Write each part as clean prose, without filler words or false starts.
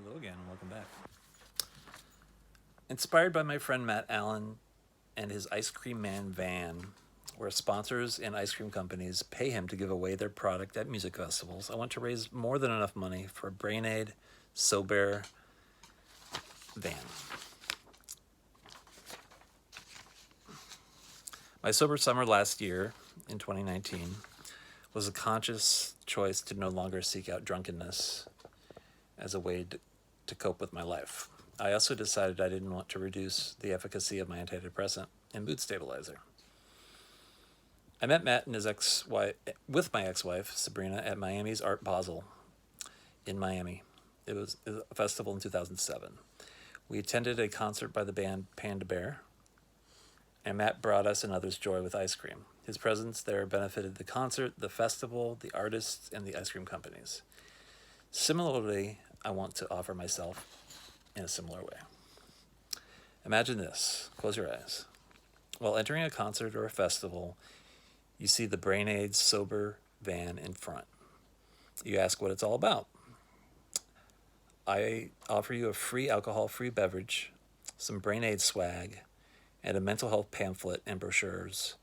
Hello again, and welcome back. Inspired by my friend Matt Allen and his Ice Cream Man van, where sponsors and ice cream companies pay him to give away their product at music festivals, I want to raise more than enough money for a Brain Sobear van. My sober summer last year, in 2019, was a conscious choice to no longer seek out drunkenness as a way to cope with my life. I also decided I didn't want to reduce the efficacy of my antidepressant and mood stabilizer. I met Matt and his ex-wife with my ex-wife Sabrina at Miami's Art Basel in Miami. It was a festival in 2007. We attended a concert by the band Panda Bear, and Matt brought us and others joy with ice cream. His presence there benefited the concert, the festival, the artists, and the ice cream companies. Similarly, I want to offer myself in a similar way. Imagine this. Close your eyes. While entering a concert or a festival, you see the Brain Sober van in front. You ask what it's all about. I offer you a free alcohol-free beverage, some Brain swag, and a mental health pamphlet and brochures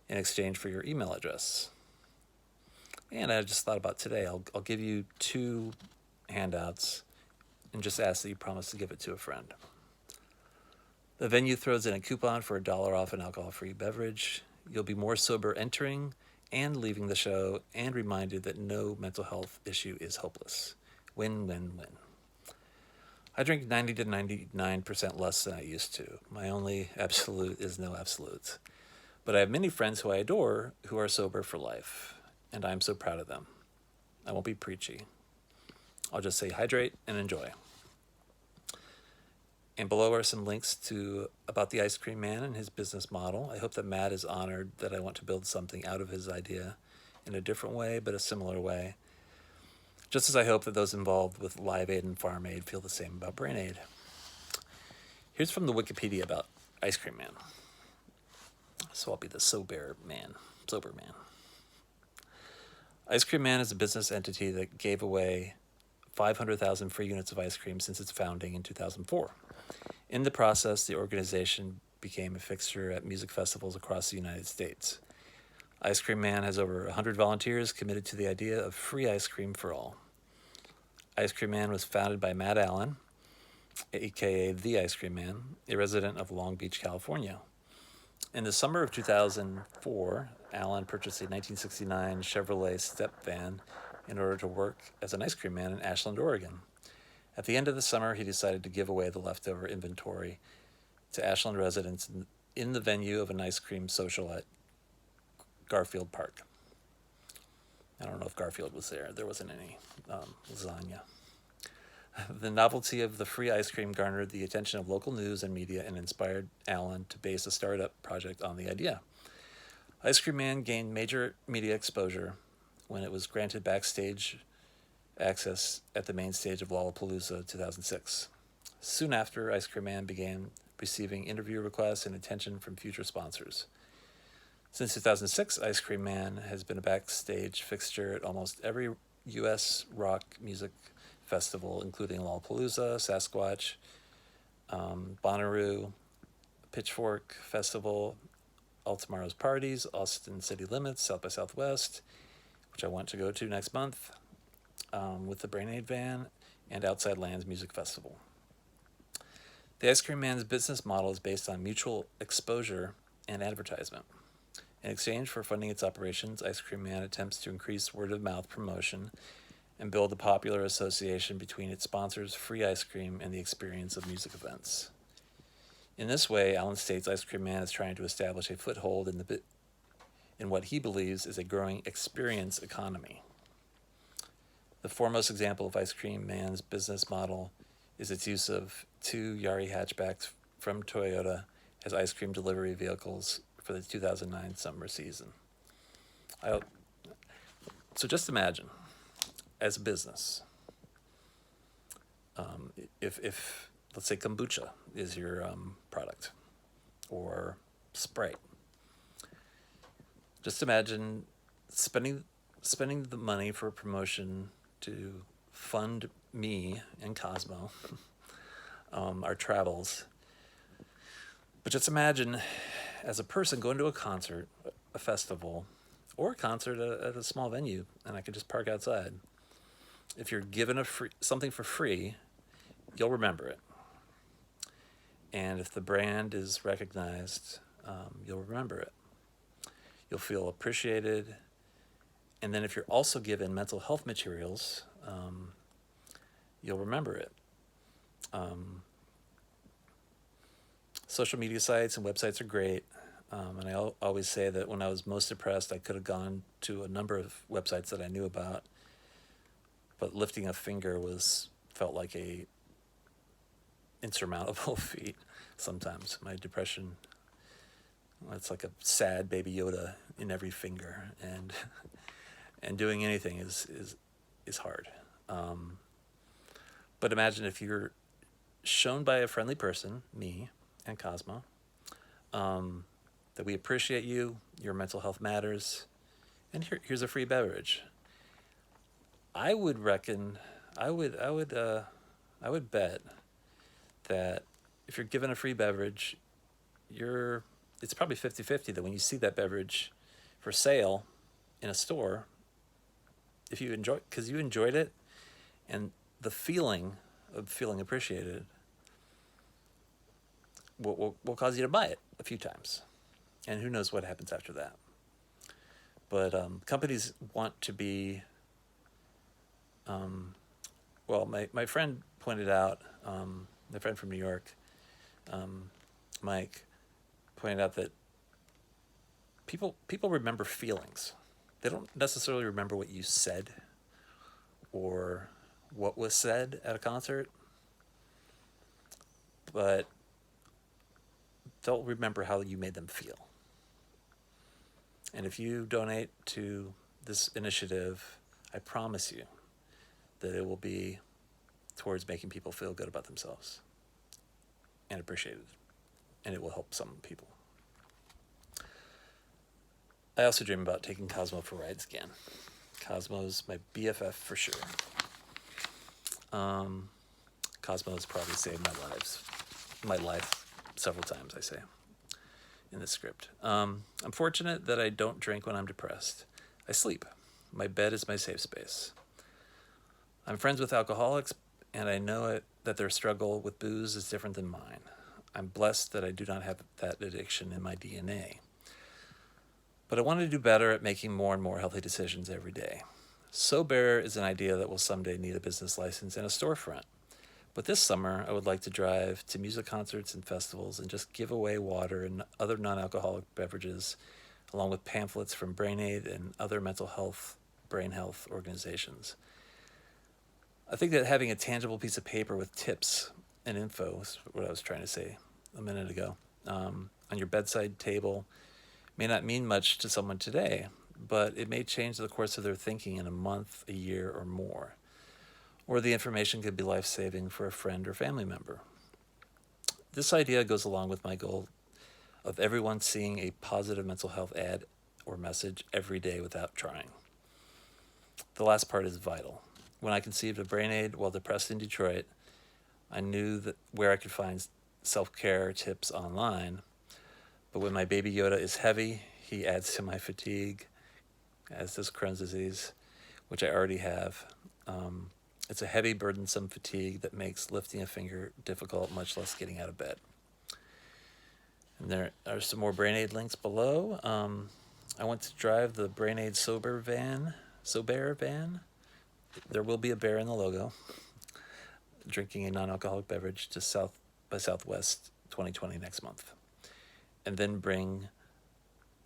in exchange for your email address. And I just thought about today, I'll give you 2 handouts and just ask that you promise to give it to a friend. The venue throws in a coupon for $1 off an alcohol-free beverage. You'll be more sober entering and leaving the show, and reminded that no mental health issue is hopeless. Win, win, win. I drink 90 to 99% less than I used to. My only absolute is no absolutes. But I have many friends who I adore who are sober for life, and I'm so proud of them. I won't be preachy. I'll just say hydrate and enjoy. And below are some links about the Ice Cream Man and his business model. I hope that Matt is honored that I want to build something out of his idea in a different way, but a similar way. Just as I hope that those involved with Live Aid and Farm Aid feel the same about Brain Aid. Here's from the Wikipedia about Ice Cream Man. So I'll be the Sober Man. Ice Cream Man is a business entity that gave away 500,000 free units of ice cream since its founding in 2004. In the process, the organization became a fixture at music festivals across the United States. Ice Cream Man has over 100 volunteers committed to the idea of free ice cream for all. Ice Cream Man was founded by Matt Allen, aka The Ice Cream Man, a resident of Long Beach, California. In the summer of 2004, Allen purchased a 1969 Chevrolet Step van in order to work as an ice cream man in Ashland, Oregon. At the end of the summer, he decided to give away the leftover inventory to Ashland residents in the venue of an ice cream social at Garfield Park. I don't know if Garfield was there. There wasn't any lasagna. The novelty of the free ice cream garnered the attention of local news and media and inspired Allen to base a startup project on the idea. Ice Cream Man gained major media exposure when it was granted backstage access at the main stage of Lollapalooza 2006. Soon after, Ice Cream Man began receiving interview requests and attention from future sponsors. Since 2006, Ice Cream Man has been a backstage fixture at almost every U.S. rock music festival, including Lollapalooza, Sasquatch, Bonnaroo, Pitchfork Festival, All Tomorrow's Parties, Austin City Limits, South by Southwest, which I want to go to next month, with the Brain Aid van, and Outside Lands Music Festival. The Ice Cream Man's business model is based on mutual exposure and advertisement. In exchange for funding its operations, Ice Cream Man attempts to increase word-of-mouth promotion and build a popular association between its sponsors, free ice cream, and the experience of music events. In this way, Allen states Ice Cream Man is trying to establish a foothold in what he believes is a growing experience economy. The foremost example of Ice Cream Man's business model is its use of 2 Yari hatchbacks from Toyota as ice cream delivery vehicles for the 2009 summer season. So just imagine, as a business, if let's say kombucha is your product, or Sprite, just imagine spending the money for a promotion to fund me and Cosmo, our travels. But just imagine, as a person, going to a concert, a festival, or a concert at a small venue, and I could just park outside. If you're given something for free, you'll remember it. And if the brand is recognized, you'll remember it. You'll feel appreciated. And then if you're also given mental health materials, you'll remember it. Social media sites and websites are great. And I always say that when I was most depressed, I could have gone to a number of websites that I knew about, but lifting a finger felt like a insurmountable feat sometimes. My depression, it's like a sad baby Yoda in every finger, and doing anything is hard. But imagine if you're shown by a friendly person, me and Cosmo, that we appreciate you, your mental health matters, and here's a free beverage. I would bet that if you're given a free beverage, it's probably 50-50 that when you see that beverage for sale in a store, if you because you enjoyed it, and the feeling of feeling appreciated will cause you to buy it a few times. And who knows what happens after that. But companies want to be, my friend pointed out, my friend from New York, Mike, pointed out that people remember feelings. They don't necessarily remember what you said or what was said at a concert, but they'll remember how you made them feel. And if you donate to this initiative, I promise you that it will be towards making people feel good about themselves and appreciated, and it will help some people. I also dream about taking Cosmo for rides again. Cosmo's my BFF for sure. Cosmo's probably saved my life several times, I say, in the script. I'm fortunate that I don't drink when I'm depressed. I sleep. My bed is my safe space. I'm friends with alcoholics, and I know that their struggle with booze is different than mine. I'm blessed that I do not have that addiction in my DNA. But I want to do better at making more and more healthy decisions every day. Sobear is an idea that will someday need a business license and a storefront. But this summer, I would like to drive to music concerts and festivals and just give away water and other non-alcoholic beverages, along with pamphlets from BrainAid and other brain health organizations. I think that having a tangible piece of paper with tips and info is what I was trying to say a minute ago, on your bedside table may not mean much to someone today, but it may change the course of their thinking in a month, a year, or more. Or the information could be life-saving for a friend or family member. This idea goes along with my goal of everyone seeing a positive mental health ad or message every day without trying. The last part is vital. When I conceived of BrainAid while depressed in Detroit, I knew that where I could find self-care tips online. But when my baby Yoda is heavy, he adds to my fatigue, as does Crohn's disease, which I already have. It's a heavy, burdensome fatigue that makes lifting a finger difficult, much less getting out of bed. And there are some more BrainAid links below. I want to drive the BrainAid Sobear van. There will be a bear in the logo. Drinking a non-alcoholic beverage to South by Southwest 2020 next month. And then bring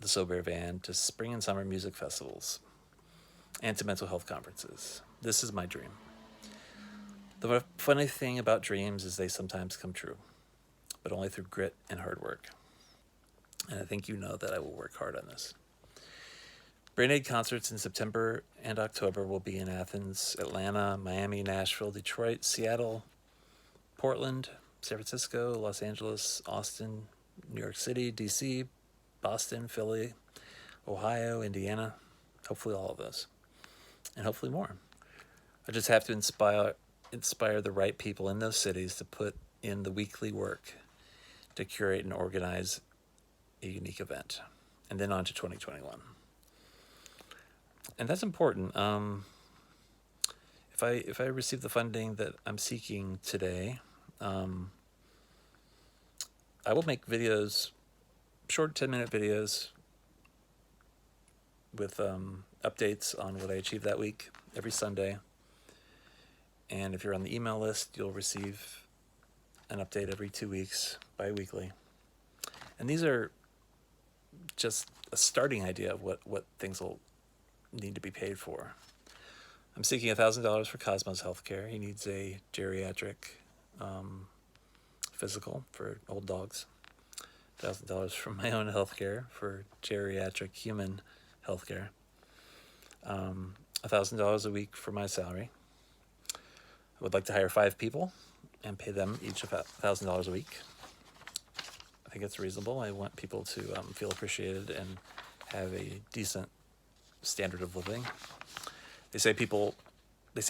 the Sobear van to spring and summer music festivals and to mental health conferences. This is my dream. The funny thing about dreams is they sometimes come true, but only through grit and hard work. And I think you know that I will work hard on this. BrainAid concerts in September and October will be in Athens, Atlanta, Miami, Nashville, Detroit, Seattle, Portland, San Francisco, Los Angeles, Austin, New York City, DC, Boston, Philly, Ohio, Indiana, hopefully all of those, and hopefully more. I just have to inspire inspire the right people in those cities to put in the weekly work to curate and organize a unique event. And then on to 2021. And that's important. If I receive the funding that I'm seeking today, I will make videos, short 10-minute videos with updates on what I achieved that week every Sunday. And if you're on the email list, you'll receive an update every 2 weeks, bi-weekly. And these are just a starting idea of what things will need to be paid for. I'm seeking $1,000 for Cosmos Healthcare. He needs a geriatric physical for old dogs. $1,000 for my own healthcare for geriatric human healthcare. $1,000 a week for my salary. I would like to hire 5 people and pay them each $1,000 a week. I think it's reasonable. I want people to feel appreciated and have a decent standard of living. They say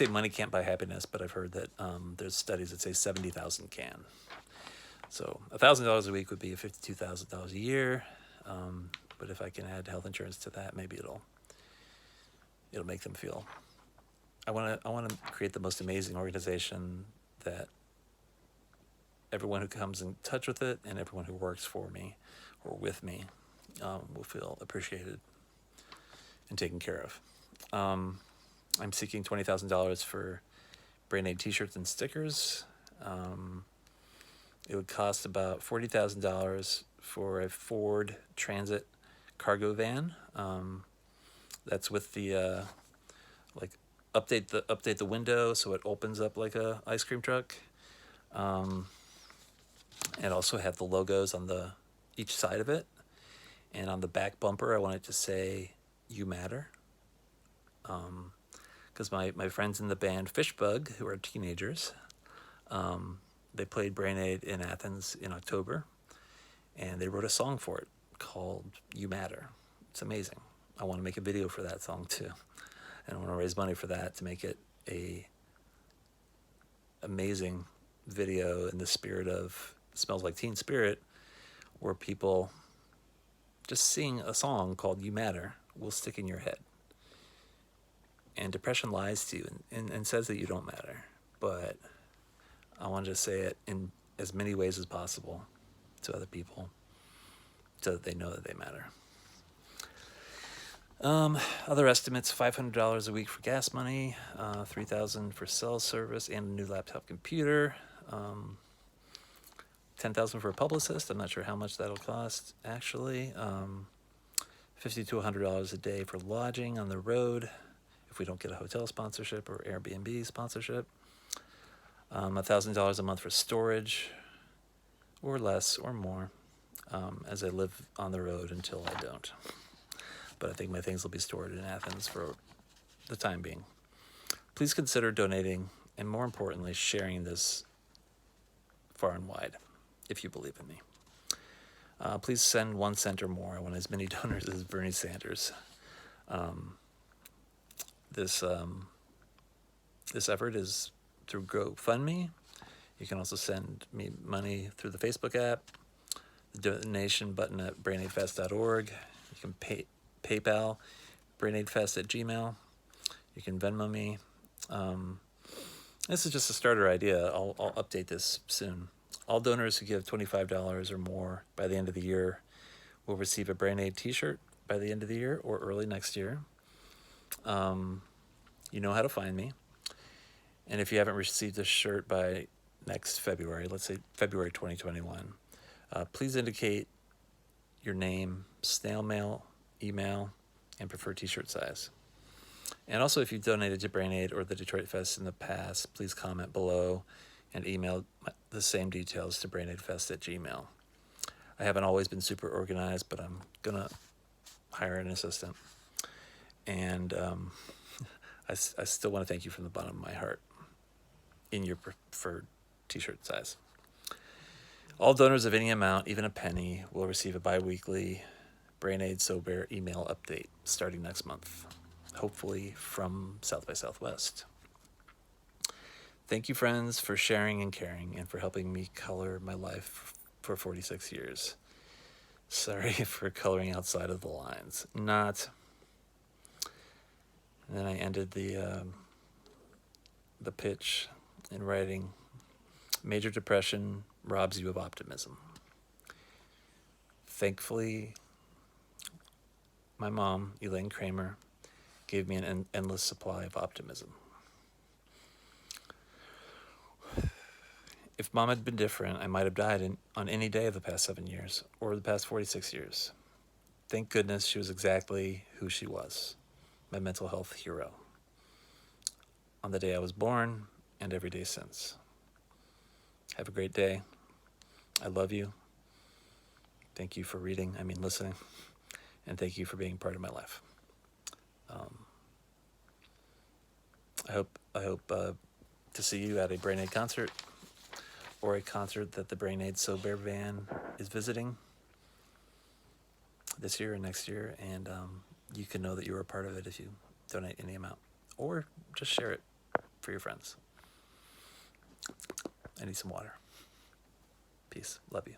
money can't buy happiness, but I've heard that there's studies that say 70,000 can. So $1,000 a week would be $52,000 a year. But if I can add health insurance to that, maybe it'll make them feel. I want to create the most amazing organization that everyone who comes in touch with it and everyone who works for me or with me will feel appreciated and taken care of. I'm seeking $20,000 for Brain Aid t-shirts and stickers. It would cost about $40,000 for a Ford Transit cargo van. That's with the update the window so it opens up like a ice cream truck. And also have the logos on each side of it. And on the back bumper, I want it to say, "You Matter." Because my friends in the band Fishbug, who are teenagers, they played Brain Aid in Athens in October, and they wrote a song for it called "You Matter." It's amazing. I want to make a video for that song too, and I want to raise money for that to make it a amazing video in the spirit of Smells Like Teen Spirit, where people just sing a song called "You Matter" will stick in your head. And depression lies to you and says that you don't matter. But I want to say it in as many ways as possible to other people so that they know that they matter. Other estimates, $500 a week for gas money, $3,000 for cell service and a new laptop computer, $10,000 for a publicist. I'm not sure how much that'll cost, actually. $50 to $100 a day for lodging on the road if we don't get a hotel sponsorship or Airbnb sponsorship. $1,000 a month for storage, or less, or more, as I live on the road until I don't. But I think my things will be stored in Athens for the time being. Please consider donating, and more importantly, sharing this far and wide, if you believe in me. Please send 1 cent or more. I want as many donors as Bernie Sanders. This effort is through GoFundMe. You can also send me money through the Facebook app, the donation button at brainaidfest.org. You can PayPal, brainaidfest@gmail. You can Venmo me. This is just a starter idea. I'll update this soon. All donors who give $25 or more by the end of the year will receive a Brain Aid t-shirt by the end of the year or early next year. You know how to find me. And if you haven't received a shirt by next February, let's say February 2021, please indicate your name, snail mail, email, and preferred t-shirt size. And also, if you've donated to Brain Aid or the Detroit Fest in the past, please comment below and email the same details to brainaidfest@gmail. I haven't always been super organized, but I'm going to hire an assistant. And I still want to thank you from the bottom of my heart in your preferred t-shirt size. All donors of any amount, even a penny, will receive a bi-weekly Brain Aid Sobear email update starting next month, hopefully from South by Southwest. Thank you, friends, for sharing and caring and for helping me color my life for 46 years. Sorry for coloring outside of the lines. Not. And then I ended the pitch in writing, Major depression robs you of optimism. Thankfully, my mom, Elaine Kramer, gave me an endless supply of optimism. If mom had been different, I might have died on any day of the past 7 years or the past 46 years. Thank goodness she was exactly who she was, my mental health hero, on the day I was born and every day since. Have a great day. I love you. Thank you for listening, and thank you for being part of my life. I hope to see you at a Brain Aid concert or a concert that the Brain Aid Sobear van is visiting this year and next year, and you can know that you were a part of it if you donate any amount, or just share it for your friends. I need some water. Peace. Love you.